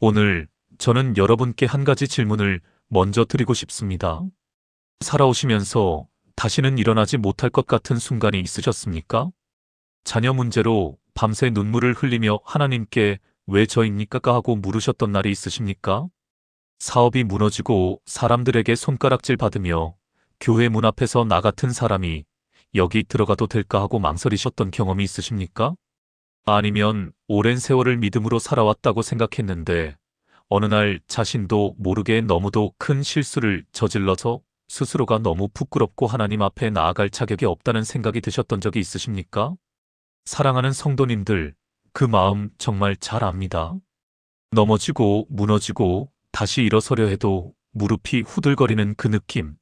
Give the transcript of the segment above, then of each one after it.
오늘 저는 여러분께 한 가지 질문을 먼저 드리고 싶습니다. 살아오시면서 다시는 일어나지 못할 것 같은 순간이 있으셨습니까? 자녀 문제로 밤새 눈물을 흘리며 하나님께 왜 저입니까? 하고 물으셨던 날이 있으십니까? 사업이 무너지고 사람들에게 손가락질 받으며 교회 문 앞에서 나 같은 사람이 여기 들어가도 될까 하고 망설이셨던 경험이 있으십니까? 아니면 오랜 세월을 믿음으로 살아왔다고 생각했는데 어느 날 자신도 모르게 너무도 큰 실수를 저질러서 스스로가 너무 부끄럽고 하나님 앞에 나아갈 자격이 없다는 생각이 드셨던 적이 있으십니까? 사랑하는 성도님들, 그 마음 정말 잘 압니다. 넘어지고 무너지고 다시 일어서려 해도 무릎이 후들거리는 그 느낌.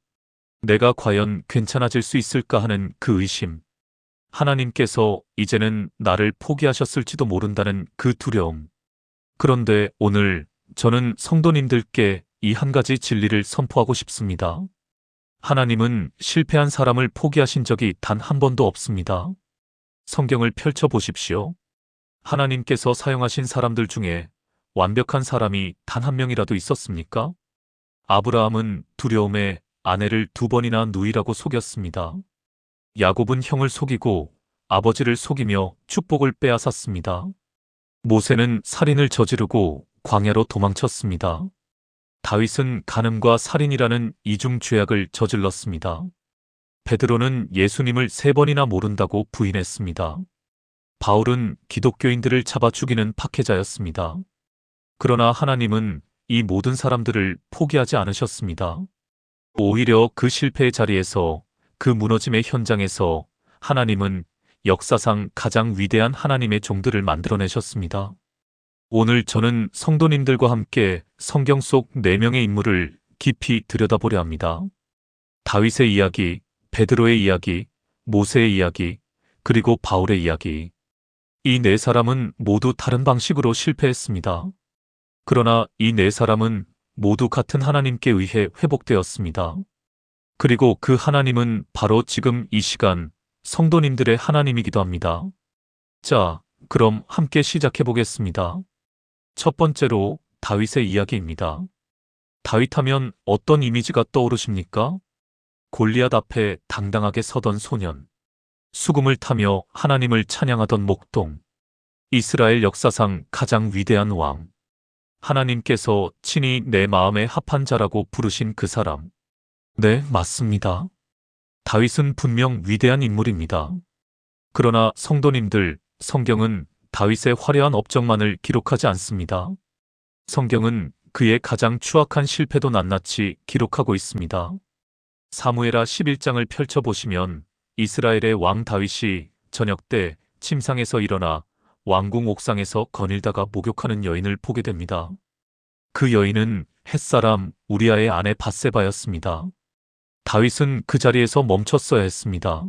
내가 과연 괜찮아질 수 있을까 하는 그 의심. 하나님께서 이제는 나를 포기하셨을지도 모른다는 그 두려움. 그런데 오늘 저는 성도님들께 이 한 가지 진리를 선포하고 싶습니다. 하나님은 실패한 사람을 포기하신 적이 단 한 번도 없습니다. 성경을 펼쳐 보십시오. 하나님께서 사용하신 사람들 중에 완벽한 사람이 단 한 명이라도 있었습니까? 아브라함은 두려움에 아내를 2번이나 누이라고 속였습니다. 야곱은 형을 속이고 아버지를 속이며 축복을 빼앗았습니다. 모세는 살인을 저지르고 광야로 도망쳤습니다. 다윗은 간음과 살인이라는 이중 죄악을 저질렀습니다. 베드로는 예수님을 3번이나 모른다고 부인했습니다. 바울은 기독교인들을 잡아 죽이는 박해자였습니다. 그러나 하나님은 이 모든 사람들을 포기하지 않으셨습니다. 오히려 그 실패의 자리에서, 그 무너짐의 현장에서 하나님은 역사상 가장 위대한 하나님의 종들을 만들어내셨습니다. 오늘 저는 성도님들과 함께 성경 속 4명의 인물을 깊이 들여다보려 합니다. 다윗의 이야기, 베드로의 이야기, 모세의 이야기, 그리고 바울의 이야기. 이 4사람은 모두 다른 방식으로 실패했습니다. 그러나 이 4사람은 모두 같은 하나님께 의해 회복되었습니다. 그리고 그 하나님은 바로 지금 이 시간 성도님들의 하나님이기도 합니다. 자, 그럼 함께 시작해 보겠습니다. 첫 번째로 다윗의 이야기입니다. 다윗하면 어떤 이미지가 떠오르십니까? 골리앗 앞에 당당하게 서던 소년, 수금을 타며 하나님을 찬양하던 목동, 이스라엘 역사상 가장 위대한 왕, 하나님께서 친히 내 마음에 합한 자라고 부르신 그 사람. 네, 맞습니다. 다윗은 분명 위대한 인물입니다. 그러나 성도님들, 성경은 다윗의 화려한 업적만을 기록하지 않습니다. 성경은 그의 가장 추악한 실패도 낱낱이 기록하고 있습니다. 사무엘하 11장을 펼쳐보시면 이스라엘의 왕 다윗이 저녁 때 침상에서 일어나 왕궁 옥상에서 거닐다가 목욕하는 여인을 보게 됩니다. 그 여인은 햇사람 우리아의 아내 밧세바였습니다. 다윗은 그 자리에서 멈췄어야 했습니다.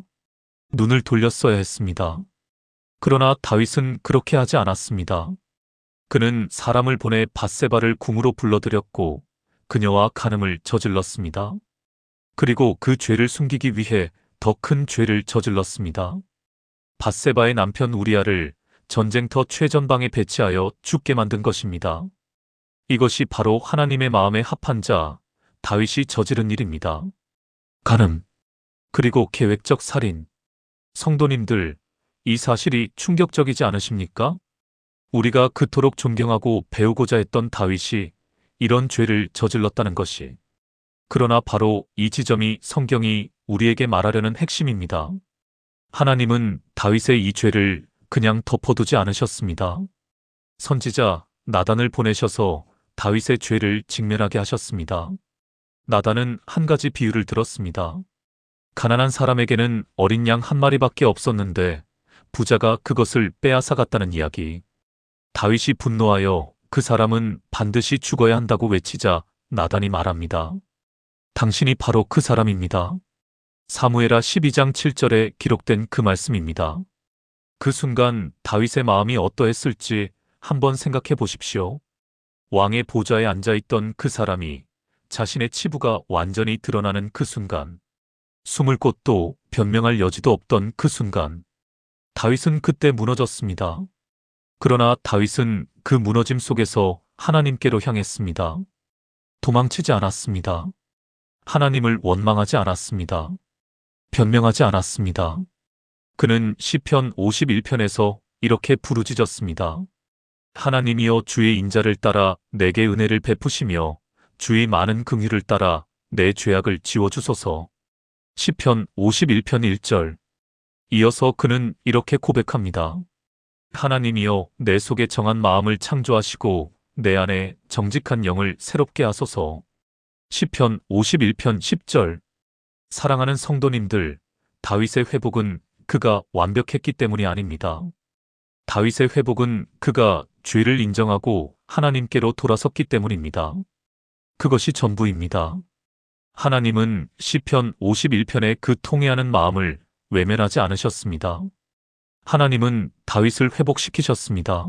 눈을 돌렸어야 했습니다. 그러나 다윗은 그렇게 하지 않았습니다. 그는 사람을 보내 밧세바를 궁으로 불러들였고 그녀와 간음을 저질렀습니다. 그리고 그 죄를 숨기기 위해 더 큰 죄를 저질렀습니다. 밧세바의 남편 우리아를 전쟁터 최전방에 배치하여 죽게 만든 것입니다. 이것이 바로 하나님의 마음에 합한 자, 다윗이 저지른 일입니다. 간음, 그리고 계획적 살인. 성도님들, 이 사실이 충격적이지 않으십니까? 우리가 그토록 존경하고 배우고자 했던 다윗이 이런 죄를 저질렀다는 것이. 그러나 바로 이 지점이 성경이 우리에게 말하려는 핵심입니다. 하나님은 다윗의 이 죄를 그냥 덮어두지 않으셨습니다. 선지자 나단을 보내셔서 다윗의 죄를 직면하게 하셨습니다. 나단은 한 가지 비유를 들었습니다. 가난한 사람에게는 어린 양 한 마리밖에 없었는데 부자가 그것을 빼앗아 갔다는 이야기. 다윗이 분노하여 그 사람은 반드시 죽어야 한다고 외치자 나단이 말합니다. 당신이 바로 그 사람입니다. 사무엘하 12장 7절에 기록된 그 말씀입니다. 그 순간 다윗의 마음이 어떠했을지 한번 생각해 보십시오. 왕의 보좌에 앉아있던 그 사람이 자신의 치부가 완전히 드러나는 그 순간, 숨을 곳도 변명할 여지도 없던 그 순간, 다윗은 그때 무너졌습니다. 그러나 다윗은 그 무너짐 속에서 하나님께로 향했습니다. 도망치지 않았습니다. 하나님을 원망하지 않았습니다. 변명하지 않았습니다. 그는 시편 51편에서 이렇게 부르짖었습니다. 하나님이여, 주의 인자를 따라 내게 은혜를 베푸시며 주의 많은 긍휼을 따라 내 죄악을 지워주소서. 시편 51편 1절. 이어서 그는 이렇게 고백합니다. 하나님이여, 내 속에 정한 마음을 창조하시고 내 안에 정직한 영을 새롭게 하소서. 시편 51편 10절. 사랑하는 성도님들, 다윗의 회복은 그가 완벽했기 때문이 아닙니다. 다윗의 회복은 그가 죄를 인정하고 하나님께로 돌아섰기 때문입니다. 그것이 전부입니다. 하나님은 시편 51편의 그 통회하는 마음을 외면하지 않으셨습니다. 하나님은 다윗을 회복시키셨습니다.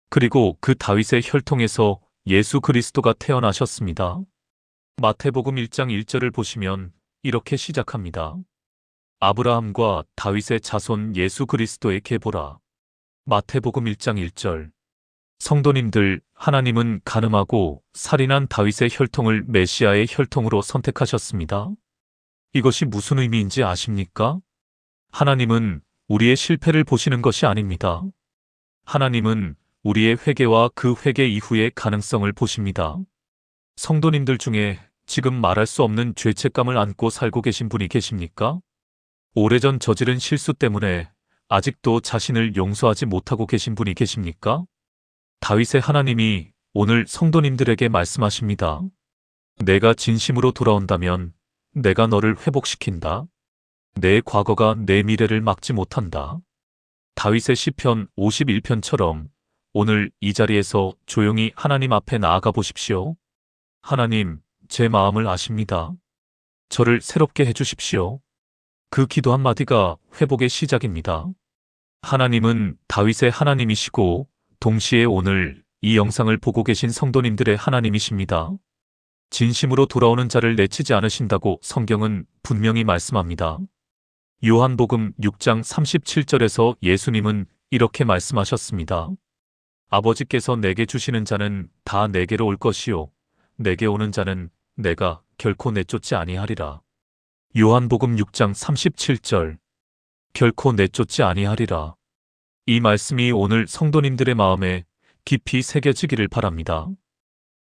그리고 그 다윗의 혈통에서 예수 그리스도가 태어나셨습니다. 마태복음 1장 1절을 보시면 이렇게 시작합니다. 아브라함과 다윗의 자손 예수 그리스도의 계보라. 마태복음 1장 1절. 성도님들, 하나님은 간음하고 살인한 다윗의 혈통을 메시아의 혈통으로 선택하셨습니다. 이것이 무슨 의미인지 아십니까? 하나님은 우리의 실패를 보시는 것이 아닙니다. 하나님은 우리의 회개와 그 회개 이후의 가능성을 보십니다. 성도님들 중에 지금 말할 수 없는 죄책감을 안고 살고 계신 분이 계십니까? 오래전 저지른 실수 때문에 아직도 자신을 용서하지 못하고 계신 분이 계십니까? 다윗의 하나님이 오늘 성도님들에게 말씀하십니다. 내가 진심으로 돌아온다면 내가 너를 회복시킨다. 내 과거가 내 미래를 막지 못한다. 다윗의 시편 51편처럼 오늘 이 자리에서 조용히 하나님 앞에 나아가 보십시오. 하나님, 제 마음을 아십니다. 저를 새롭게 해주십시오. 그 기도 한마디가 회복의 시작입니다. 하나님은 다윗의 하나님이시고 동시에 오늘 이 영상을 보고 계신 성도님들의 하나님이십니다. 진심으로 돌아오는 자를 내치지 않으신다고 성경은 분명히 말씀합니다. 요한복음 6장 37절에서 예수님은 이렇게 말씀하셨습니다. 아버지께서 내게 주시는 자는 다 내게로 올 것이요 내게 오는 자는 내가 결코 내쫓지 아니하리라. 요한복음 6장 37절. 결코 내쫓지 아니하리라. 이 말씀이 오늘 성도님들의 마음에 깊이 새겨지기를 바랍니다.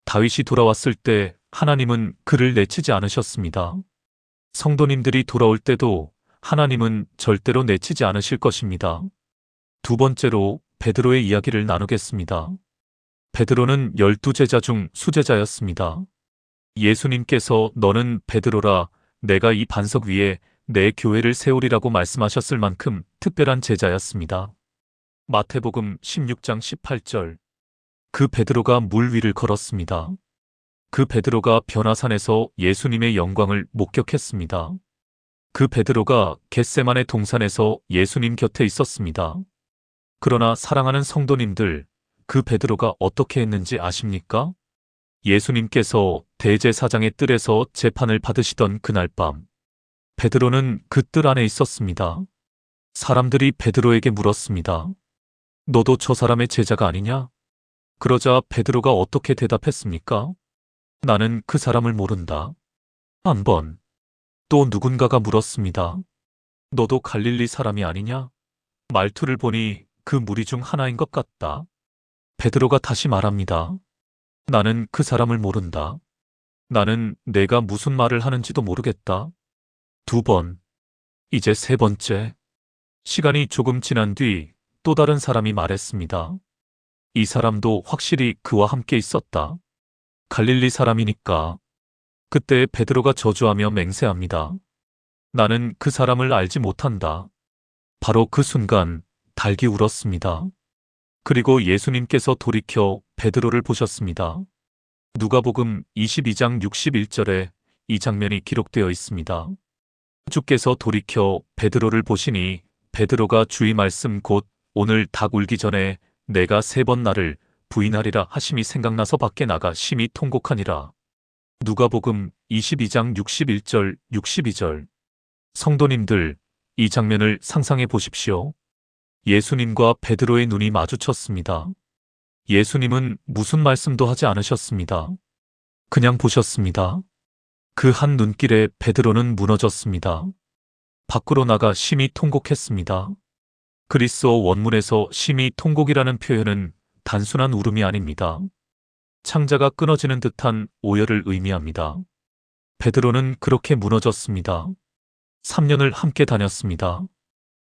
다윗이 돌아왔을 때 하나님은 그를 내치지 않으셨습니다. 성도님들이 돌아올 때도 하나님은 절대로 내치지 않으실 것입니다. 두 번째로 베드로의 이야기를 나누겠습니다. 베드로는 12제자 중 수제자였습니다. 예수님께서 너는 베드로라, 내가 이 반석 위에 내 교회를 세우리라고 말씀하셨을 만큼 특별한 제자였습니다. 마태복음 16장 18절. 그 베드로가 물 위를 걸었습니다. 그 베드로가 변화산에서 예수님의 영광을 목격했습니다. 그 베드로가 겟세마네 동산에서 예수님 곁에 있었습니다. 그러나 사랑하는 성도님들, 그 베드로가 어떻게 했는지 아십니까? 예수님께서 대제사장의 뜰에서 재판을 받으시던 그날 밤, 베드로는 그 뜰 안에 있었습니다. 사람들이 베드로에게 물었습니다. 너도 저 사람의 제자가 아니냐? 그러자 베드로가 어떻게 대답했습니까? 나는 그 사람을 모른다. 한 번, 또 누군가가 물었습니다. 너도 갈릴리 사람이 아니냐? 말투를 보니 그 무리 중 하나인 것 같다. 베드로가 다시 말합니다. 나는 그 사람을 모른다. 나는 내가 무슨 말을 하는지도 모르겠다. 두 번, 이제 세 번째. 시간이 조금 지난 뒤 또 다른 사람이 말했습니다. 이 사람도 확실히 그와 함께 있었다. 갈릴리 사람이니까. 그때 베드로가 저주하며 맹세합니다. 나는 그 사람을 알지 못한다. 바로 그 순간 닭이 울었습니다. 그리고 예수님께서 돌이켜 베드로를 보셨습니다. 누가복음 22장 61절에 이 장면이 기록되어 있습니다. 주께서 돌이켜 베드로를 보시니 베드로가 주의 말씀 곧 오늘 닭 울기 전에 내가 3번 나를 부인하리라 하심이 생각나서 밖에 나가 심히 통곡하니라. 누가복음 22장 61절 62절. 성도님들, 이 장면을 상상해 보십시오. 예수님과 베드로의 눈이 마주쳤습니다. 예수님은 무슨 말씀도 하지 않으셨습니다. 그냥 보셨습니다. 그 한 눈길에 베드로는 무너졌습니다. 밖으로 나가 심히 통곡했습니다. 그리스어 원문에서 심히 통곡이라는 표현은 단순한 울음이 아닙니다. 창자가 끊어지는 듯한 오열을 의미합니다. 베드로는 그렇게 무너졌습니다. 3년을 함께 다녔습니다.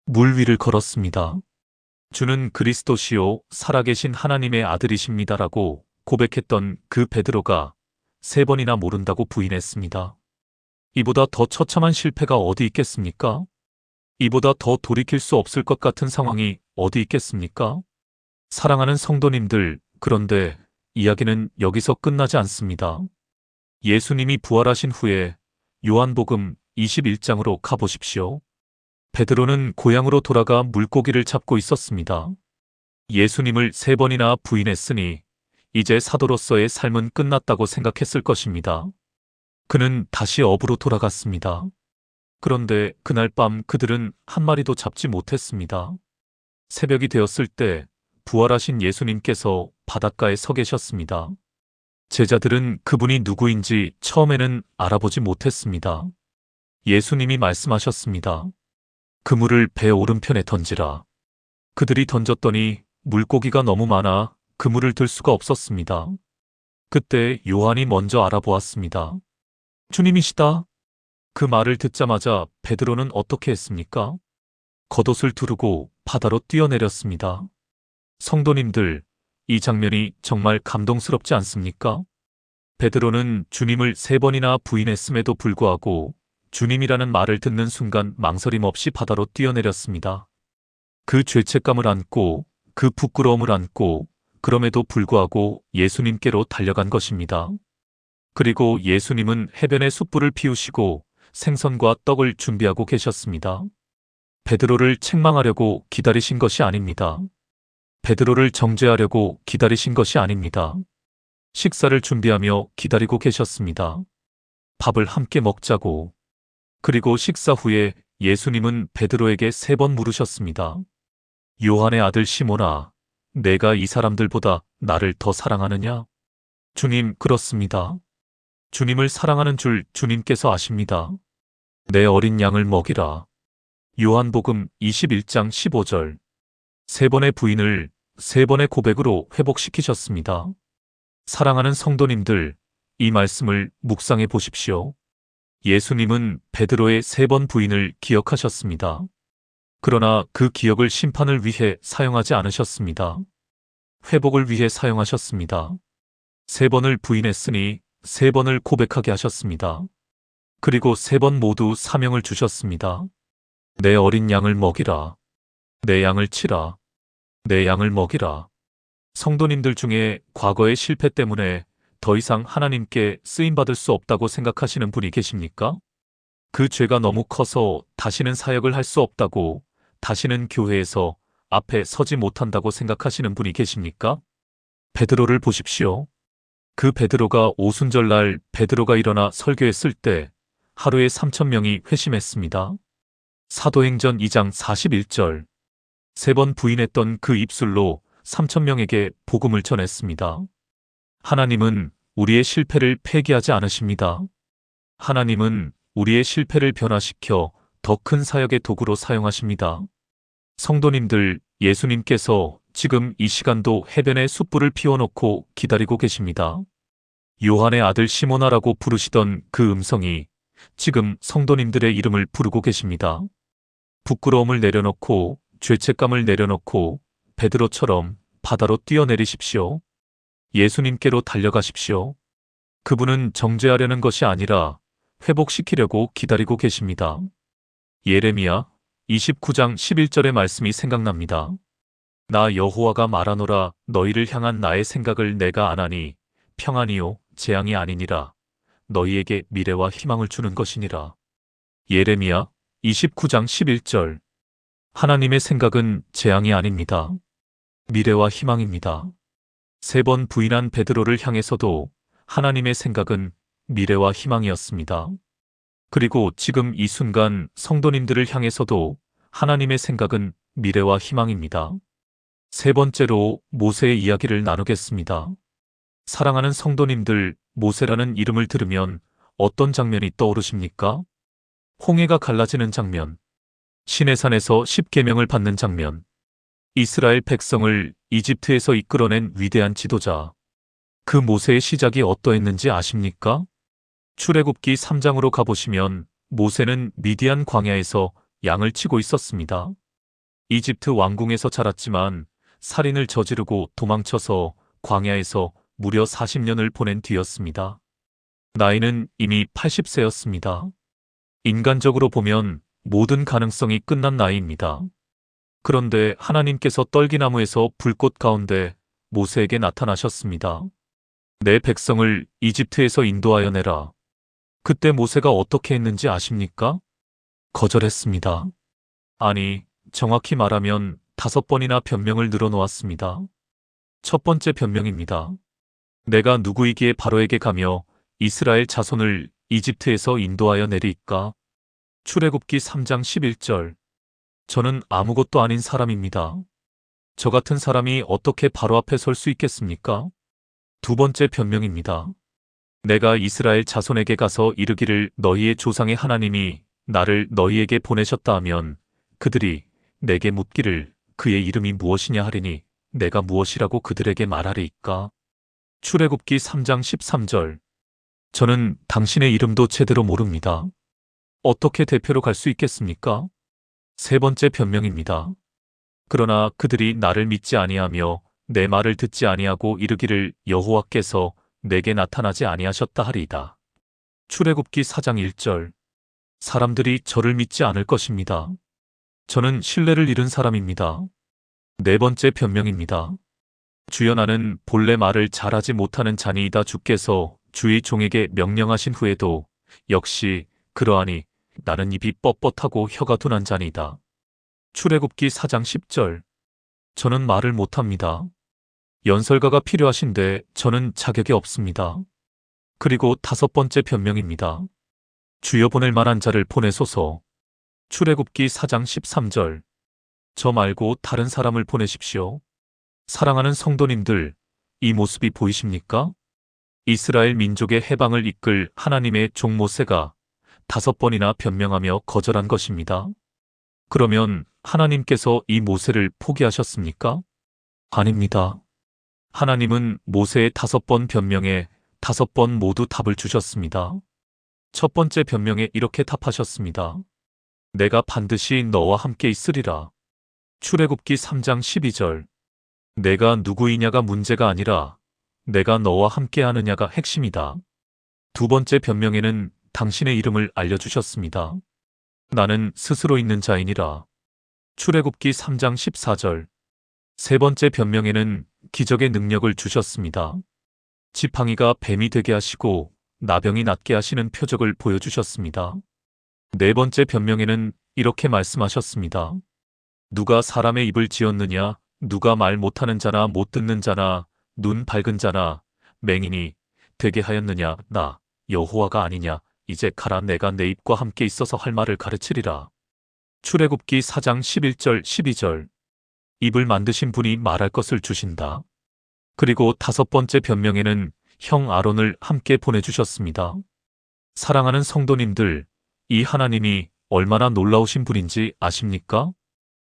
물 위를 걸었습니다. 주는 그리스도시요 살아계신 하나님의 아들이십니다라고 고백했던 그 베드로가 3번이나 모른다고 부인했습니다. 이보다 더 처참한 실패가 어디 있겠습니까? 이보다 더 돌이킬 수 없을 것 같은 상황이 어디 있겠습니까? 사랑하는 성도님들, 그런데 이야기는 여기서 끝나지 않습니다. 예수님이 부활하신 후에 요한복음 21장으로 가보십시오. 베드로는 고향으로 돌아가 물고기를 잡고 있었습니다. 예수님을 3번이나 부인했으니 이제 사도로서의 삶은 끝났다고 생각했을 것입니다. 그는 다시 업으로 돌아갔습니다. 그런데 그날 밤 그들은 한 마리도 잡지 못했습니다. 새벽이 되었을 때 부활하신 예수님께서 바닷가에 서 계셨습니다. 제자들은 그분이 누구인지 처음에는 알아보지 못했습니다. 예수님이 말씀하셨습니다. 그물을 배 오른편에 던지라. 그들이 던졌더니 물고기가 너무 많아 그물을 들 수가 없었습니다. 그때 요한이 먼저 알아보았습니다. 주님이시다. 그 말을 듣자마자 베드로는 어떻게 했습니까? 겉옷을 두르고 바다로 뛰어내렸습니다. 성도님들, 이 장면이 정말 감동스럽지 않습니까? 베드로는 주님을 3번이나 부인했음에도 불구하고 주님이라는 말을 듣는 순간 망설임 없이 바다로 뛰어내렸습니다. 그 죄책감을 안고 그 부끄러움을 안고 그럼에도 불구하고 예수님께로 달려간 것입니다. 그리고 예수님은 해변에 숯불을 피우시고 생선과 떡을 준비하고 계셨습니다. 베드로를 책망하려고 기다리신 것이 아닙니다. 베드로를 정죄하려고 기다리신 것이 아닙니다. 식사를 준비하며 기다리고 계셨습니다. 밥을 함께 먹자고. 그리고 식사 후에 예수님은 베드로에게 3번 물으셨습니다. 요한의 아들 시몬아, 내가 이 사람들보다 나를 더 사랑하느냐? 주님, 그렇습니다. 주님을 사랑하는 줄 주님께서 아십니다. 내 어린 양을 먹이라. 요한복음 21장 15절. 3번의 부인을 3번의 고백으로 회복시키셨습니다. 사랑하는 성도님들, 이 말씀을 묵상해 보십시오. 예수님은 베드로의 3번 부인을 기억하셨습니다. 그러나 그 기억을 심판을 위해 사용하지 않으셨습니다. 회복을 위해 사용하셨습니다. 3번을 부인했으니 3번을 고백하게 하셨습니다. 그리고 3번 모두 사명을 주셨습니다. 내 어린 양을 먹이라. 내 양을 치라. 내 양을 먹이라. 성도님들 중에 과거의 실패 때문에 더 이상 하나님께 쓰임받을 수 없다고 생각하시는 분이 계십니까? 그 죄가 너무 커서 다시는 사역을 할 수 없다고, 다시는 교회에서 앞에 서지 못한다고 생각하시는 분이 계십니까? 베드로를 보십시오. 그 베드로가 오순절날 베드로가 일어나 설교했을 때 하루에 3,000명이 회심했습니다. 사도행전 2장 41절. 3번 부인했던 그 입술로 3,000명에게 복음을 전했습니다. 하나님은 우리의 실패를 폐기하지 않으십니다. 하나님은 우리의 실패를 변화시켜 더 큰 사역의 도구로 사용하십니다. 성도님들, 예수님께서 지금 이 시간도 해변에 숯불을 피워놓고 기다리고 계십니다. 요한의 아들 시몬아라고 부르시던 그 음성이 지금 성도님들의 이름을 부르고 계십니다. 부끄러움을 내려놓고 죄책감을 내려놓고 베드로처럼 바다로 뛰어내리십시오. 예수님께로 달려가십시오. 그분은 정죄하려는 것이 아니라 회복시키려고 기다리고 계십니다. 예레미야 29장 11절의 말씀이 생각납니다. 나 여호와가 말하노라 너희를 향한 나의 생각을 내가 아나니 평안이요 재앙이 아니니라 너희에게 미래와 희망을 주는 것이니라. 예레미야 29장 11절. 하나님의 생각은 재앙이 아닙니다. 미래와 희망입니다. 3번 부인한 베드로를 향해서도 하나님의 생각은 미래와 희망이었습니다. 그리고 지금 이 순간 성도님들을 향해서도 하나님의 생각은 미래와 희망입니다. 세 번째로 모세의 이야기를 나누겠습니다. 사랑하는 성도님들, 모세라는 이름을 들으면 어떤 장면이 떠오르십니까? 홍해가 갈라지는 장면, 시내산에서 십계명을 받는 장면, 이스라엘 백성을 이집트에서 이끌어낸 위대한 지도자. 그 모세의 시작이 어떠했는지 아십니까? 출애굽기 3장으로 가보시면 모세는 미디안 광야에서 양을 치고 있었습니다. 이집트 왕궁에서 자랐지만 살인을 저지르고 도망쳐서 광야에서 무려 40년을 보낸 뒤였습니다. 나이는 이미 80세였습니다. 인간적으로 보면 모든 가능성이 끝난 나이입니다. 그런데 하나님께서 떨기나무에서 불꽃 가운데 모세에게 나타나셨습니다. 내 백성을 이집트에서 인도하여 내라. 그때 모세가 어떻게 했는지 아십니까? 거절했습니다. 아니, 정확히 말하면 5번이나 변명을 늘어놓았습니다. 첫 번째 변명입니다. 내가 누구이기에 바로에게 가며 이스라엘 자손을 이집트에서 인도하여 내리이까? 출애굽기 3장 11절. 저는 아무것도 아닌 사람입니다. 저 같은 사람이 어떻게 바로 앞에 설 수 있겠습니까? 두 번째 변명입니다. 내가 이스라엘 자손에게 가서 이르기를 너희의 조상의 하나님이 나를 너희에게 보내셨다 하면 그들이 내게 묻기를 그의 이름이 무엇이냐 하리니 내가 무엇이라고 그들에게 말하리이까? 출애굽기 3장 13절. 저는 당신의 이름도 제대로 모릅니다. 어떻게 대표로 갈 수 있겠습니까? 세 번째 변명입니다. 그러나 그들이 나를 믿지 아니하며 내 말을 듣지 아니하고 이르기를 여호와께서 내게 나타나지 아니하셨다 하리이다. 출애굽기 4장 1절. 사람들이 저를 믿지 않을 것입니다. 저는 신뢰를 잃은 사람입니다. 네 번째 변명입니다. 주여 나는 본래 말을 잘하지 못하는 자니이다. 주께서 주의 종에게 명령하신 후에도 역시 그러하니 나는 입이 뻣뻣하고 혀가 둔한 자니이다. 출애굽기 4장 10절. 저는 말을 못합니다. 연설가가 필요하신데 저는 자격이 없습니다. 그리고 다섯 번째 변명입니다. 주여 보낼 만한 자를 보내소서. 출애굽기 4장 13절. 저 말고 다른 사람을 보내십시오. 사랑하는 성도님들, 이 모습이 보이십니까? 이스라엘 민족의 해방을 이끌 하나님의 종 모세가 5번이나 변명하며 거절한 것입니다. 그러면 하나님께서 이 모세를 포기하셨습니까? 아닙니다. 하나님은 모세의 5번 변명에 5번 모두 답을 주셨습니다. 첫 번째 변명에 이렇게 답하셨습니다. 내가 반드시 너와 함께 있으리라. 출애굽기 3장 12절. 내가 누구이냐가 문제가 아니라 내가 너와 함께 하느냐가 핵심이다. 두 번째 변명에는 당신의 이름을 알려주셨습니다. 나는 스스로 있는 자이니라. 출애굽기 3장 14절. 세 번째 변명에는 기적의 능력을 주셨습니다. 지팡이가 뱀이 되게 하시고 나병이 낫게 하시는 표적을 보여주셨습니다. 네 번째 변명에는 이렇게 말씀하셨습니다. 누가 사람의 입을 지었느냐? 누가 말 못하는 자나 못 듣는 자나 눈 밝은 자나 맹인이 되게 하였느냐? 나 여호와가 아니냐? 이제 가라. 내가 내 입과 함께 있어서 할 말을 가르치리라. 출애굽기 4장 11절 12절. 입을 만드신 분이 말할 것을 주신다. 그리고 다섯 번째 변명에는 형 아론을 함께 보내주셨습니다. 사랑하는 성도님들, 이 하나님이 얼마나 놀라우신 분인지 아십니까?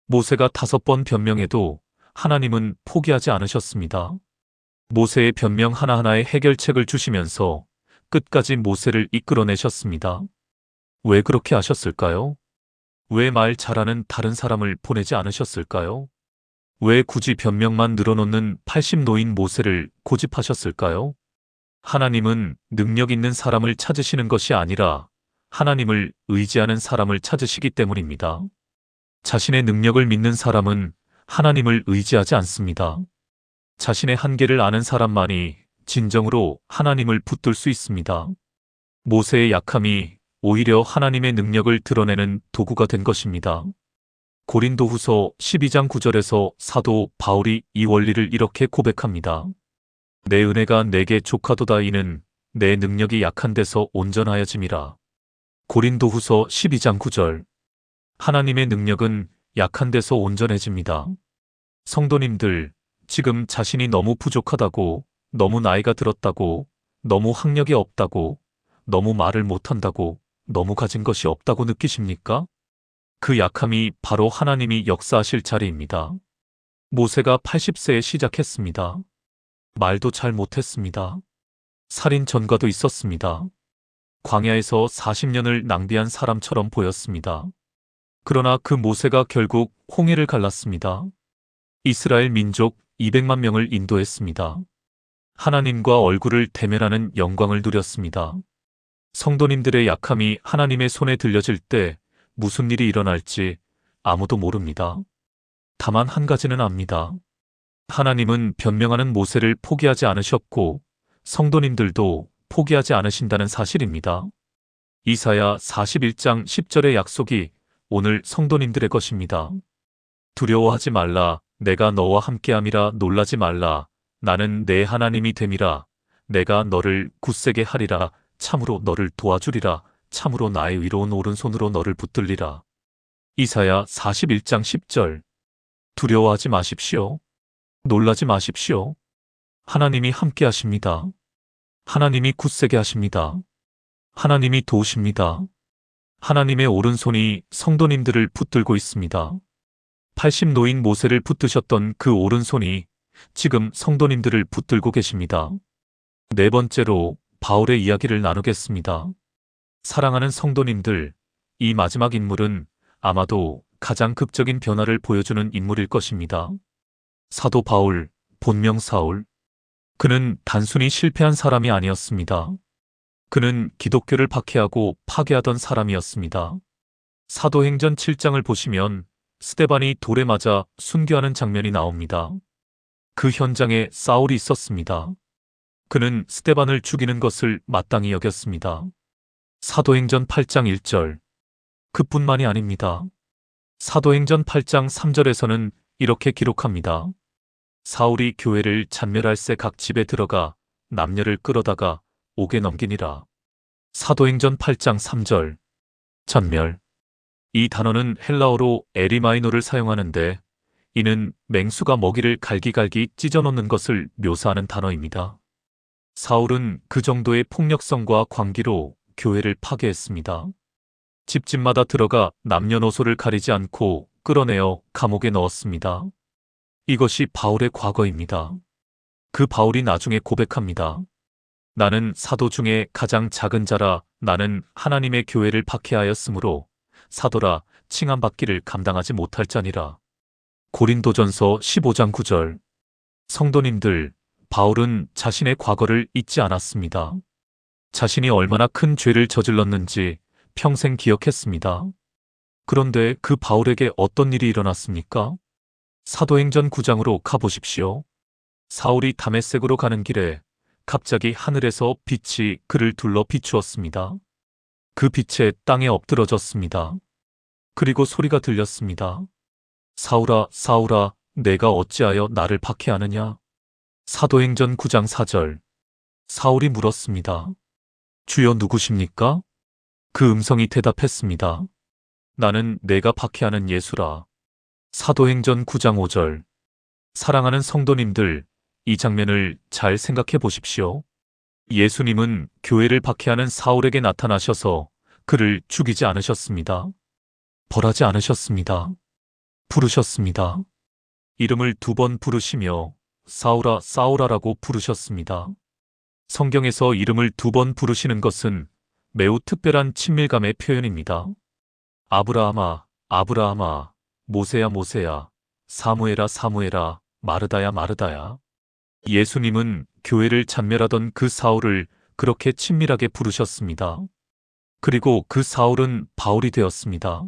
모세가 5번 변명해도 하나님은 포기하지 않으셨습니다. 모세의 변명 하나하나의 해결책을 주시면서 끝까지 모세를 이끌어내셨습니다. 왜 그렇게 하셨을까요? 왜 말 잘하는 다른 사람을 보내지 않으셨을까요? 왜 굳이 변명만 늘어놓는 80노인 모세를 고집하셨을까요? 하나님은 능력 있는 사람을 찾으시는 것이 아니라 하나님을 의지하는 사람을 찾으시기 때문입니다. 자신의 능력을 믿는 사람은 하나님을 의지하지 않습니다. 자신의 한계를 아는 사람만이 진정으로 하나님을 붙들 수 있습니다. 모세의 약함이 오히려 하나님의 능력을 드러내는 도구가 된 것입니다. 고린도후서 12장 9절에서 사도 바울이 이 원리를 이렇게 고백합니다. 내 은혜가 내게 족하도다. 이는 내 능력이 약한 데서 온전하여짐이라. 고린도후서 12장 9절. 하나님의 능력은 약한 데서 온전해집니다. 성도님들, 지금 자신이 너무 부족하다고, 너무 나이가 들었다고, 너무 학력이 없다고, 너무 말을 못한다고, 너무 가진 것이 없다고 느끼십니까? 그 약함이 바로 하나님이 역사하실 자리입니다. 모세가 80세에 시작했습니다. 말도 잘 못했습니다. 살인 전과도 있었습니다. 광야에서 40년을 낭비한 사람처럼 보였습니다. 그러나 그 모세가 결국 홍해를 갈랐습니다. 이스라엘 민족 200만 명을 인도했습니다. 하나님과 얼굴을 대면하는 영광을 누렸습니다. 성도님들의 약함이 하나님의 손에 들려질 때 무슨 일이 일어날지 아무도 모릅니다. 다만 한 가지는 압니다. 하나님은 변명하는 모세를 포기하지 않으셨고 성도님들도 포기하지 않으신다는 사실입니다. 이사야 41장 10절의 약속이 오늘 성도님들의 것입니다. 두려워하지 말라. 내가 너와 함께함이라. 놀라지 말라. 나는 내 하나님이 됨이라. 내가 너를 굳세게 하리라. 참으로 너를 도와주리라. 참으로 나의 의로운 오른손으로 너를 붙들리라. 이사야 41장 10절. 두려워하지 마십시오. 놀라지 마십시오. 하나님이 함께 하십니다. 하나님이 굳세게 하십니다. 하나님이 도우십니다. 하나님의 오른손이 성도님들을 붙들고 있습니다. 80노인 모세를 붙드셨던 그 오른손이 지금 성도님들을 붙들고 계십니다. 네 번째로 바울의 이야기를 나누겠습니다. 사랑하는 성도님들, 이 마지막 인물은 아마도 가장 극적인 변화를 보여주는 인물일 것입니다. 사도 바울, 본명 사울. 그는 단순히 실패한 사람이 아니었습니다. 그는 기독교를 박해하고 파괴하던 사람이었습니다. 사도행전 7장을 보시면 스데반이 돌에 맞아 순교하는 장면이 나옵니다. 그 현장에 사울이 있었습니다. 그는 스데반을 죽이는 것을 마땅히 여겼습니다. 사도행전 8장 1절. 그뿐만이 아닙니다. 사도행전 8장 3절에서는 이렇게 기록합니다. 사울이 교회를 잔멸할새 각 집에 들어가 남녀를 끌어다가 옥에 넘기니라. 사도행전 8장 3절. 잔멸. 이 단어는 헬라어로 에리마이노를 사용하는데 이는 맹수가 먹이를 갈기갈기 찢어놓는 것을 묘사하는 단어입니다. 사울은 그 정도의 폭력성과 광기로 교회를 파괴했습니다. 집집마다 들어가 남녀노소를 가리지 않고 끌어내어 감옥에 넣었습니다. 이것이 바울의 과거입니다. 그 바울이 나중에 고백합니다. 나는 사도 중에 가장 작은 자라. 나는 하나님의 교회를 박해하였으므로 사도라 칭함받기를 감당하지 못할 자니라. 고린도전서 15장 9절. 성도님들, 바울은 자신의 과거를 잊지 않았습니다. 자신이 얼마나 큰 죄를 저질렀는지 평생 기억했습니다. 그런데 그 바울에게 어떤 일이 일어났습니까? 사도행전 9장으로 가보십시오. 사울이 다메섹으로 가는 길에 갑자기 하늘에서 빛이 그를 둘러 비추었습니다. 그 빛에 땅에 엎드러졌습니다. 그리고 소리가 들렸습니다. 사울아, 사울아, 내가 어찌하여 나를 박해하느냐? 사도행전 9장 4절. 사울이 물었습니다. 주여 누구십니까? 그 음성이 대답했습니다. 나는 내가 박해하는 예수라. 사도행전 9장 5절. 사랑하는 성도님들, 이 장면을 잘 생각해 보십시오. 예수님은 교회를 박해하는 사울에게 나타나셔서 그를 죽이지 않으셨습니다. 벌하지 않으셨습니다. 부르셨습니다. 이름을 2번 부르시며 사울아, 사울아라고 부르셨습니다. 성경에서 이름을 2번 부르시는 것은 매우 특별한 친밀감의 표현입니다. 아브라함아, 아브라함아, 모세야, 모세야, 사무엘아, 사무엘아, 마르다야, 마르다야. 예수님은 교회를 잔멸하던 그 사울을 그렇게 친밀하게 부르셨습니다. 그리고 그 사울은 바울이 되었습니다.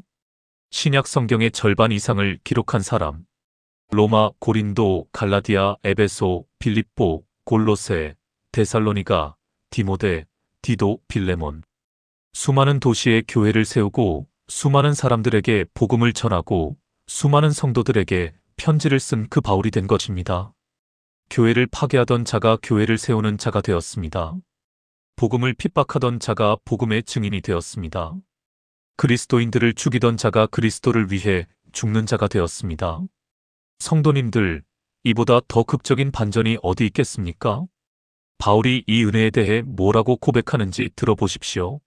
신약 성경의 절반 이상을 기록한 사람. 로마, 고린도, 갈라디아, 에베소, 빌립보, 골로새, 데살로니가, 디모데, 디도, 빌레몬. 수많은 도시에 교회를 세우고 수많은 사람들에게 복음을 전하고 수많은 성도들에게 편지를 쓴 그 바울이 된 것입니다. 교회를 파괴하던 자가 교회를 세우는 자가 되었습니다. 복음을 핍박하던 자가 복음의 증인이 되었습니다. 그리스도인들을 죽이던 자가 그리스도를 위해 죽는 자가 되었습니다. 성도님들, 이보다 더 극적인 반전이 어디 있겠습니까? 바울이 이 은혜에 대해 뭐라고 고백하는지 들어보십시오.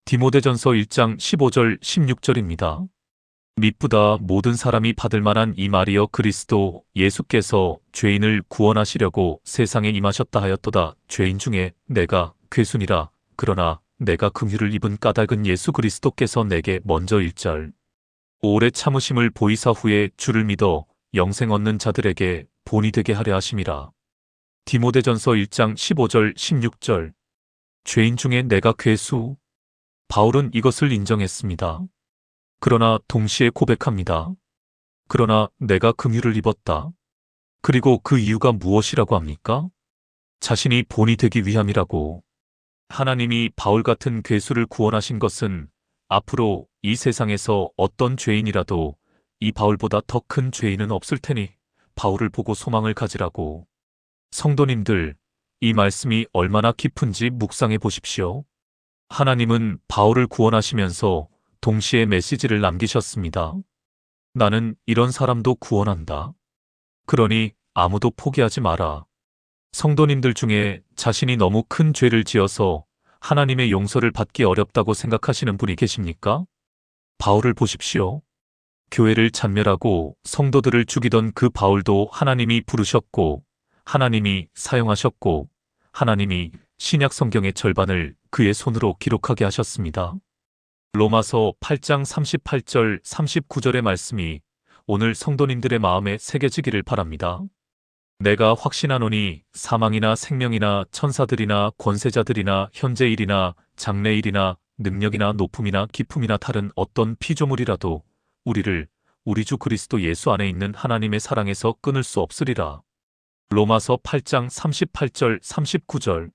디모데전서 1장 15절 16절입니다. mit보다 모든 사람이 받을 만한 이 말이여 그리스도 예수께서 죄인을 구원하시려고 세상에 임하셨다 하였도다. 죄인 중에 내가 괴순이라. 그러나 내가 긍휼을 입은 까닭은 예수 그리스도께서 내게 먼저 1절 오래 참으심을 보이사 후에 주를 믿어 영생 얻는 자들에게 본이 되게 하려 하심이라. 디모데전서 1장 15절 16절 죄인 중에 내가 괴수. 바울은 이것을 인정했습니다. 그러나 동시에 고백합니다. 그러나 내가 긍휼을 입었다. 그리고 그 이유가 무엇이라고 합니까? 자신이 본이 되기 위함이라고. 하나님이 바울 같은 괴수를 구원하신 것은 앞으로 이 세상에서 어떤 죄인이라도 이 바울보다 더 큰 죄인은 없을 테니 바울을 보고 소망을 가지라고. 성도님들, 이 말씀이 얼마나 깊은지 묵상해 보십시오. 하나님은 바울을 구원하시면서 동시에 메시지를 남기셨습니다. 나는 이런 사람도 구원한다. 그러니 아무도 포기하지 마라. 성도님들 중에 자신이 너무 큰 죄를 지어서 하나님의 용서를 받기 어렵다고 생각하시는 분이 계십니까? 바울을 보십시오. 교회를 찬멸하고 성도들을 죽이던 그 바울도 하나님이 부르셨고 하나님이 사용하셨고 하나님이 신약 성경의 절반을 그의 손으로 기록하게 하셨습니다. 로마서 8장 38절 39절의 말씀이 오늘 성도님들의 마음에 새겨지기를 바랍니다. 내가 확신하노니 사망이나 생명이나 천사들이나 권세자들이나 현재일이나 장래일이나 능력이나 높음이나 깊음이나 다른 어떤 피조물이라도 우리를 우리 주 그리스도 예수 안에 있는 하나님의 사랑에서 끊을 수 없으리라. 로마서 8장 38절 39절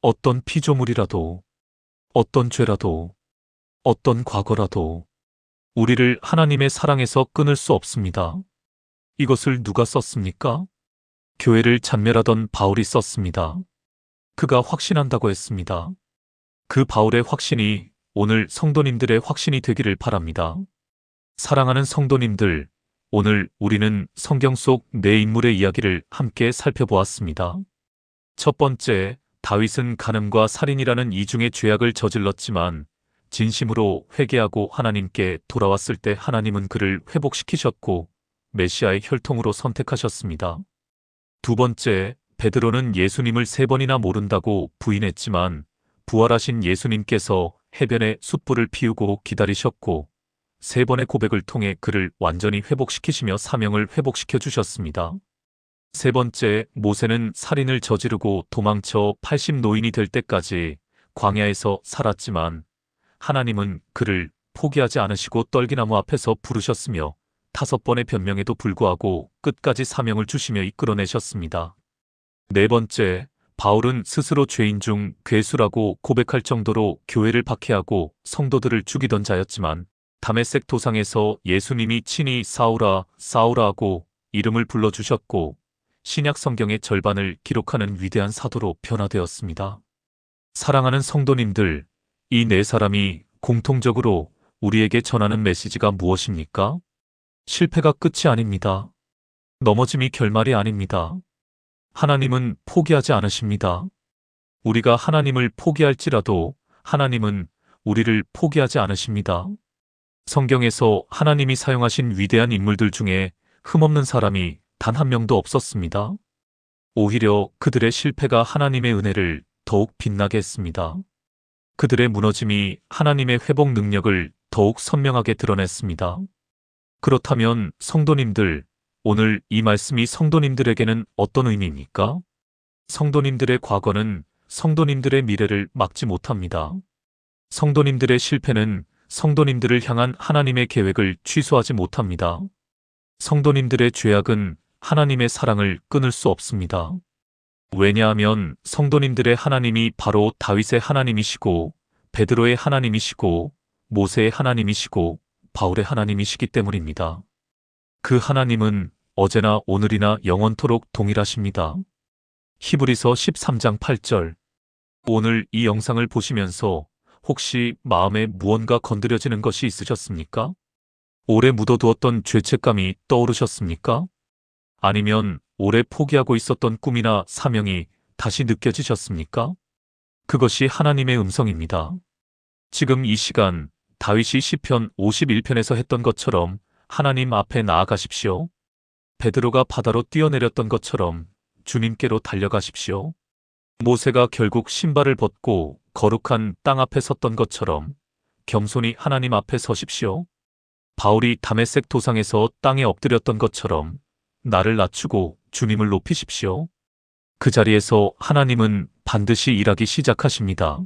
어떤 피조물이라도 어떤 죄라도 어떤 과거라도 우리를 하나님의 사랑에서 끊을 수 없습니다. 이것을 누가 썼습니까? 교회를 찬멸하던 바울이 썼습니다. 그가 확신한다고 했습니다. 그 바울의 확신이 오늘 성도님들의 확신이 되기를 바랍니다. 사랑하는 성도님들, 오늘 우리는 성경 속 네 인물의 이야기를 함께 살펴보았습니다. 첫 번째, 다윗은 간음과 살인이라는 이중의 죄악을 저질렀지만 진심으로 회개하고 하나님께 돌아왔을 때 하나님은 그를 회복시키셨고 메시아의 혈통으로 선택하셨습니다. 두 번째, 베드로는 예수님을 3번이나 모른다고 부인했지만 부활하신 예수님께서 해변에 숯불을 피우고 기다리셨고 3번의 고백을 통해 그를 완전히 회복시키시며 사명을 회복시켜 주셨습니다. 세 번째, 모세는 살인을 저지르고 도망쳐 80노인이 될 때까지 광야에서 살았지만 하나님은 그를 포기하지 않으시고 떨기나무 앞에서 부르셨으며 5번의 변명에도 불구하고 끝까지 사명을 주시며 이끌어내셨습니다. 네 번째, 바울은 스스로 죄인 중 괴수라고 고백할 정도로 교회를 박해하고 성도들을 죽이던 자였지만 다메섹 도상에서 예수님이 친히 사울아, 사울아 하고 이름을 불러주셨고 신약 성경의 절반을 기록하는 위대한 사도로 변화되었습니다. 사랑하는 성도님들, 이 네 사람이 공통적으로 우리에게 전하는 메시지가 무엇입니까? 실패가 끝이 아닙니다. 넘어짐이 결말이 아닙니다. 하나님은 포기하지 않으십니다. 우리가 하나님을 포기할지라도 하나님은 우리를 포기하지 않으십니다. 성경에서 하나님이 사용하신 위대한 인물들 중에 흠없는 사람이 단 한 명도 없었습니다. 오히려 그들의 실패가 하나님의 은혜를 더욱 빛나게 했습니다. 그들의 무너짐이 하나님의 회복 능력을 더욱 선명하게 드러냈습니다. 그렇다면 성도님들, 오늘 이 말씀이 성도님들에게는 어떤 의미입니까? 성도님들의 과거는 성도님들의 미래를 막지 못합니다. 성도님들의 실패는 성도님들을 향한 하나님의 계획을 취소하지 못합니다. 성도님들의 죄악은 하나님의 사랑을 끊을 수 없습니다. 왜냐하면 성도님들의 하나님이 바로 다윗의 하나님이시고 베드로의 하나님이시고 모세의 하나님이시고 바울의 하나님이시기 때문입니다. 그 하나님은 어제나 오늘이나 영원토록 동일하십니다. 히브리서 13장 8절. 오늘 이 영상을 보시면서 혹시 마음에 무언가 건드려지는 것이 있으셨습니까? 오래 묻어두었던 죄책감이 떠오르셨습니까? 아니면 오래 포기하고 있었던 꿈이나 사명이 다시 느껴지셨습니까? 그것이 하나님의 음성입니다. 지금 이 시간 다윗이 시편 51편에서 했던 것처럼 하나님 앞에 나아가십시오. 베드로가 바다로 뛰어내렸던 것처럼 주님께로 달려가십시오. 모세가 결국 신발을 벗고 거룩한 땅 앞에 섰던 것처럼 겸손히 하나님 앞에 서십시오. 바울이 다메섹 도상에서 땅에 엎드렸던 것처럼 나를 낮추고 주님을 높이십시오. 그 자리에서 하나님은 반드시 일하기 시작하십니다.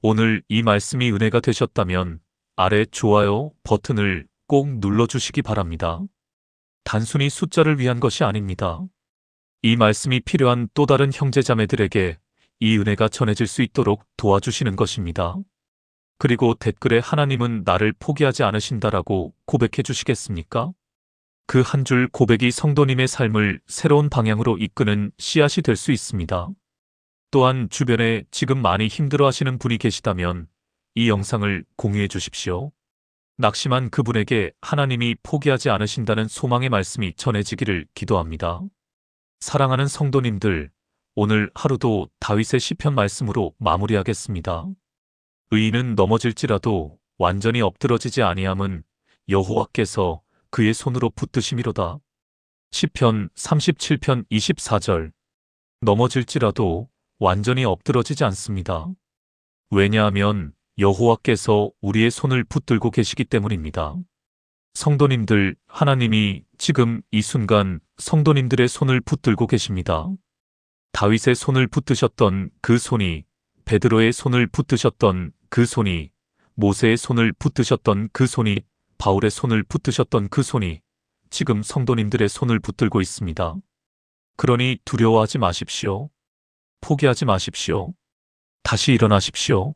오늘 이 말씀이 은혜가 되셨다면 아래 좋아요 버튼을 꼭 눌러주시기 바랍니다. 단순히 숫자를 위한 것이 아닙니다. 이 말씀이 필요한 또 다른 형제자매들에게 이 은혜가 전해질 수 있도록 도와주시는 것입니다. 그리고 댓글에 하나님은 나를 포기하지 않으신다라고 고백해 주시겠습니까? 그 한 줄 고백이 성도님의 삶을 새로운 방향으로 이끄는 씨앗이 될 수 있습니다. 또한 주변에 지금 많이 힘들어 하시는 분이 계시다면 이 영상을 공유해 주십시오. 낙심한 그분에게 하나님이 포기하지 않으신다는 소망의 말씀이 전해지기를 기도합니다. 사랑하는 성도님들, 오늘 하루도 다윗의 시편 말씀으로 마무리하겠습니다. 의인은 넘어질지라도 완전히 엎드러지지 아니함은 여호와께서 그의 손으로 붙드심이로다. 시편 37편 24절. 넘어질지라도 완전히 엎드러지지 않습니다. 왜냐하면 여호와께서 우리의 손을 붙들고 계시기 때문입니다. 성도님들, 하나님이 지금 이 순간 성도님들의 손을 붙들고 계십니다. 다윗의 손을 붙드셨던 그 손이, 베드로의 손을 붙드셨던 그 손이, 모세의 손을 붙드셨던 그 손이, 바울의 손을 붙드셨던 그 손이 지금 성도님들의 손을 붙들고 있습니다. 그러니 두려워하지 마십시오. 포기하지 마십시오. 다시 일어나십시오.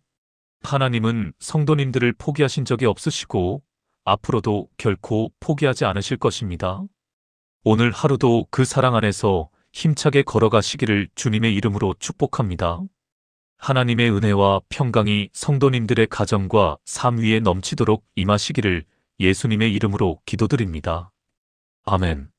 하나님은 성도님들을 포기하신 적이 없으시고 앞으로도 결코 포기하지 않으실 것입니다. 오늘 하루도 그 사랑 안에서 힘차게 걸어가시기를 주님의 이름으로 축복합니다. 하나님의 은혜와 평강이 성도님들의 가정과 삶 위에 넘치도록 임하시기를 예수님의 이름으로 기도드립니다. 아멘.